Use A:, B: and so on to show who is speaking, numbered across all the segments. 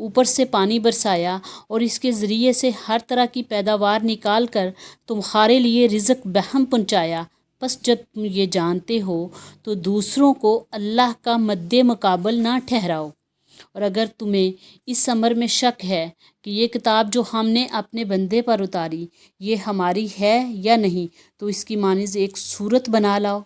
A: اوپر سے پانی برسایا اور اس کے ذریعے سے ہر طرح کی پیداوار نکال کر تمہارے لیے رزق بہم پہنچایا۔ پس جب تم یہ جانتے ہو تو دوسروں کو اللہ کا مد مقابل نہ ٹھہراؤ۔ اور اگر تمہیں اس امر میں شک ہے کہ یہ کتاب جو ہم نے اپنے بندے پر اتاری یہ ہماری ہے یا نہیں، تو اس کی مانند ایک صورت بنا لاؤ،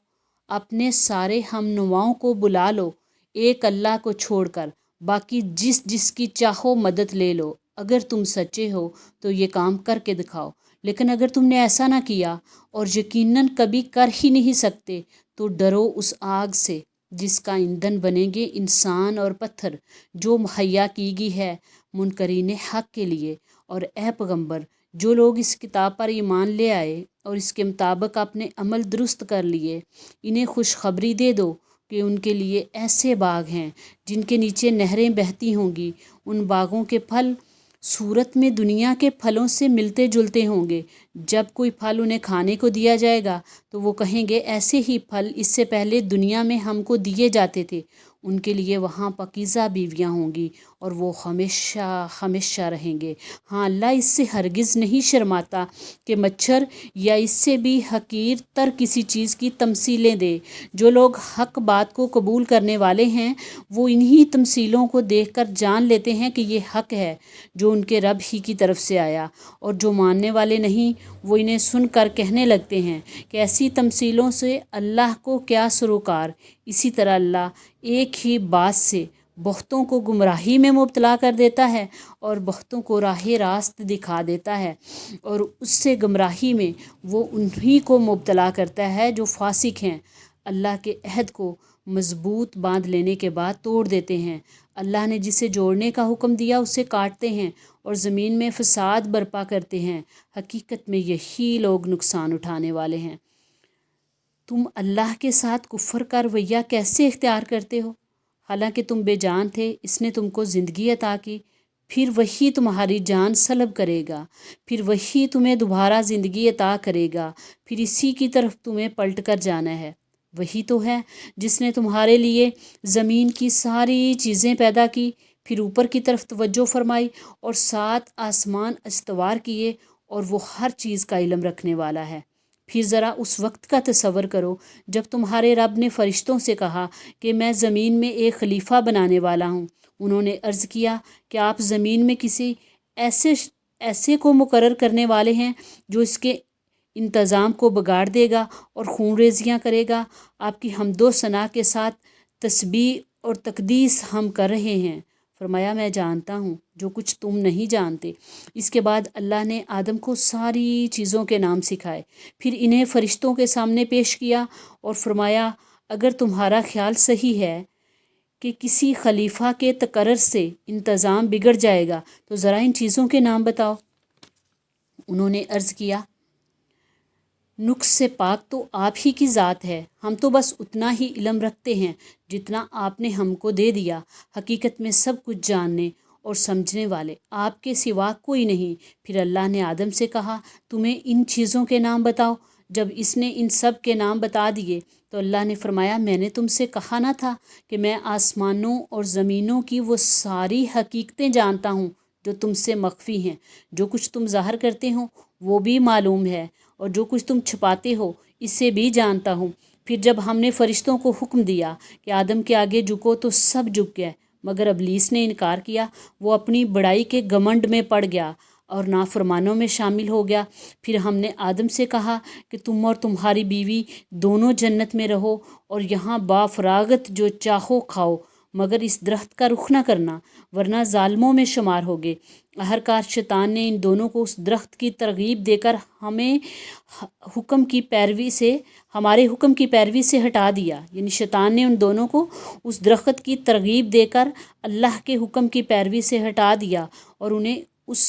A: اپنے سارے ہم نواؤں کو بلا لو ایک اللہ کو چھوڑ کر، باقی جس کی چاہو مدد لے لو۔ اگر تم سچے ہو تو یہ کام کر کے دکھاؤ، لیکن اگر تم نے ایسا نہ کیا اور یقیناً کبھی کر ہی نہیں سکتے تو ڈرو اس آگ سے جس کا ایندھن بنیں گے انسان اور پتھر، جو مہیا کی گئی ہے منکرین حق کے لیے۔ اور اے پیغمبر، جو لوگ اس کتاب پر ایمان لے آئے اور اس کے مطابق اپنے عمل درست کر لیے، انہیں خوشخبری دے دو کہ ان کے لیے ایسے باغ ہیں جن کے نیچے نہریں بہتی ہوں گی۔ ان باغوں کے پھل صورت میں دنیا کے پھلوں سے ملتے جلتے ہوں گے۔ جب کوئی پھل انہیں کھانے کو دیا جائے گا تو وہ کہیں گے ایسے ہی پھل اس سے پہلے دنیا میں ہم کو دیے جاتے تھے۔ ان کے لیے وہاں پاکیزہ بیویاں ہوں گی اور وہ ہمیشہ ہمیشہ رہیں گے۔ ہاں، اللہ اس سے ہرگز نہیں شرماتا کہ مچھر یا اس سے بھی حقیر تر کسی چیز کی تمثیلیں دے۔ جو لوگ حق بات کو قبول کرنے والے ہیں وہ انہی تمثیلوں کو دیکھ کر جان لیتے ہیں کہ یہ حق ہے جو ان کے رب ہی کی طرف سے آیا، اور جو ماننے والے نہیں وہ انہیں سن کر کہنے لگتے ہیں کہ ایسی تمثیلوں سے اللہ کو کیا سروکار۔ اسی طرح اللہ ایک ہی بات سے بہتوں کو گمراہی میں مبتلا کر دیتا ہے اور بہتوں کو راہ راست دکھا دیتا ہے، اور اس سے گمراہی میں وہ انہی کو مبتلا کرتا ہے جو فاسق ہیں، اللہ کے عہد کو مضبوط باندھ لینے کے بعد توڑ دیتے ہیں۔ اللہ نے جسے جوڑنے کا حکم دیا اسے کاٹتے ہیں اور زمین میں فساد برپا کرتے ہیں۔ حقیقت میں یہی لوگ نقصان اٹھانے والے ہیں۔ تم اللہ کے ساتھ کفر کا رویہ کیسے اختیار کرتے ہو؟ حالانکہ تم بے جان تھے، اس نے تم کو زندگی عطا کی، پھر وہی تمہاری جان سلب کرے گا، پھر وہی تمہیں دوبارہ زندگی عطا کرے گا، پھر اسی کی طرف تمہیں پلٹ کر جانا ہے۔ وہی تو ہے جس نے تمہارے لیے زمین کی ساری چیزیں پیدا کی، پھر اوپر کی طرف توجہ فرمائی اور 7 آسمان استوار کیے، اور وہ ہر چیز کا علم رکھنے والا ہے۔ پھر ذرا اس وقت کا تصور کرو جب تمہارے رب نے فرشتوں سے کہا کہ میں زمین میں ایک خلیفہ بنانے والا ہوں۔ انہوں نے عرض کیا کہ آپ زمین میں کسی ایسے کو مقرر کرنے والے ہیں جو اس کے انتظام کو بگاڑ دے گا اور خون ریزیاں کرے گا۔ آپ کی حمد و ثنا کے ساتھ تسبیح اور تقدیس ہم کر رہے ہیں۔ فرمایا میں جانتا ہوں جو کچھ تم نہیں جانتے۔ اس کے بعد اللہ نے آدم کو ساری چیزوں کے نام سکھائے، پھر انہیں فرشتوں کے سامنے پیش کیا اور فرمایا اگر تمہارا خیال صحیح ہے کہ کسی خلیفہ کے تقرر سے انتظام بگڑ جائے گا تو ذرا ان چیزوں کے نام بتاؤ۔ انہوں نے عرض کیا نقص سے پاک تو آپ ہی کی ذات ہے، ہم تو بس اتنا ہی علم رکھتے ہیں جتنا آپ نے ہم کو دے دیا۔ حقیقت میں سب کچھ جاننے اور سمجھنے والے آپ کے سوا کوئی نہیں۔ پھر اللہ نے آدم سے کہا تمہیں ان چیزوں کے نام بتاؤ۔ جب اس نے ان سب کے نام بتا دیے تو اللہ نے فرمایا میں نے تم سے کہا نہ تھا کہ میں آسمانوں اور زمینوں کی وہ ساری حقیقتیں جانتا ہوں جو تم سے مخفی ہیں۔ جو کچھ تم ظاہر کرتے ہو وہ بھی معلوم ہے، اور جو کچھ تم چھپاتے ہو اسے بھی جانتا ہوں۔ پھر جب ہم نے فرشتوں کو حکم دیا کہ آدم کے آگے جھکو تو سب جھک گئے، مگر ابلیس نے انکار کیا۔ وہ اپنی بڑائی کے گھمنڈ میں پڑ گیا اور نافرمانوں میں شامل ہو گیا۔ پھر ہم نے آدم سے کہا کہ تم اور تمہاری بیوی دونوں جنت میں رہو اور یہاں بافراغت جو چاہو کھاؤ، مگر اس درخت کا رخ نہ کرنا ورنہ ظالموں میں شمار ہوگے۔ آخرکار شیطان نے ان دونوں کو اس درخت کی ترغیب دے کر ہمارے حکم کی پیروی سے ہٹا دیا، یعنی شیطان نے ان دونوں کو اس درخت کی ترغیب دے کر اللہ کے حکم کی پیروی سے ہٹا دیا اور انہیں اس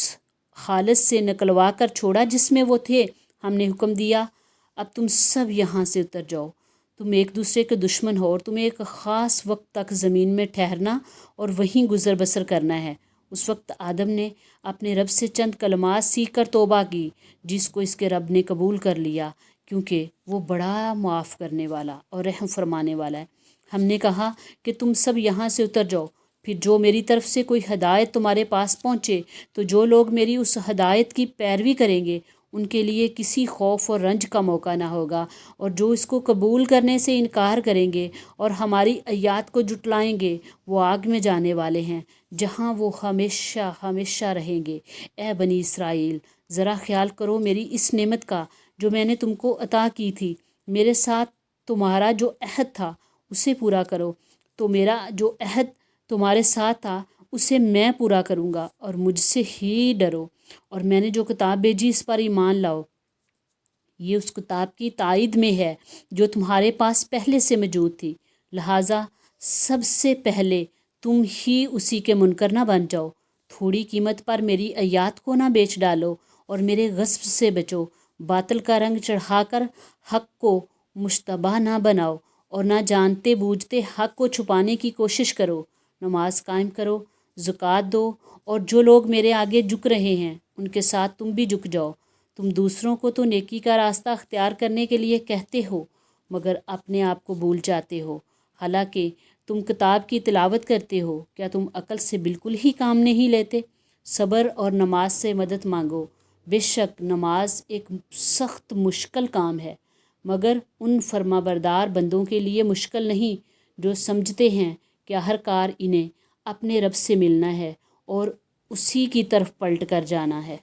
A: خالص سے نکلوا کر چھوڑا جس میں وہ تھے۔ ہم نے حکم دیا اب تم سب یہاں سے اتر جاؤ، تم ایک دوسرے کے دشمن ہو اور تمہیں ایک خاص وقت تک زمین میں ٹھہرنا اور وہیں گزر بسر کرنا ہے۔ اس وقت آدم نے اپنے رب سے چند کلمات سیکھ کر توبہ کی، جس کو اس کے رب نے قبول کر لیا کیونکہ وہ بڑا معاف کرنے والا اور رحم فرمانے والا ہے۔ ہم نے کہا کہ تم سب یہاں سے اتر جاؤ، پھر جو میری طرف سے کوئی ہدایت تمہارے پاس پہنچے تو جو لوگ میری اس ہدایت کی پیروی کریں گے ان کے لیے کسی خوف اور رنج کا موقع نہ ہوگا، اور جو اس کو قبول کرنے سے انکار کریں گے اور ہماری آیات کو جھٹلائیں گے وہ آگ میں جانے والے ہیں جہاں وہ ہمیشہ ہمیشہ رہیں گے۔ اے بنی اسرائیل، ذرا خیال کرو میری اس نعمت کا جو میں نے تم کو عطا کی تھی، میرے ساتھ تمہارا جو عہد تھا اسے پورا کرو، تو میرا جو عہد تمہارے ساتھ تھا اسے میں پورا کروں گا، اور مجھ سے ہی ڈرو، اور میں نے جو کتاب بھیجی اس پر ایمان لاؤ۔ یہ اس کتاب کی تائید میں ہے جو تمہارے پاس پہلے سے موجود تھی، لہٰذا سب سے پہلے تم ہی اسی کے منکر نہ بن جاؤ۔ تھوڑی قیمت پر میری آیات کو نہ بیچ ڈالو اور میرے غصب سے بچو۔ باطل کا رنگ چڑھا کر حق کو مشتبہ نہ بناؤ، اور نہ جانتے بوجھتے حق کو چھپانے کی کوشش کرو۔ نماز قائم کرو، زکوٰۃ دو، اور جو لوگ میرے آگے جھک رہے ہیں ان کے ساتھ تم بھی جھک جاؤ۔ تم دوسروں کو تو نیکی کا راستہ اختیار کرنے کے لیے کہتے ہو مگر اپنے آپ کو بھول جاتے ہو، حالانکہ تم کتاب کی تلاوت کرتے ہو۔ کیا تم عقل سے بالکل ہی کام نہیں لیتے؟ صبر اور نماز سے مدد مانگو، بے شک نماز ایک سخت مشکل کام ہے، مگر ان فرما بردار بندوں کے لیے مشکل نہیں جو سمجھتے ہیں کہ ہر کار انہیں اپنے رب سے ملنا ہے اور اسی کی طرف پلٹ کر جانا ہے۔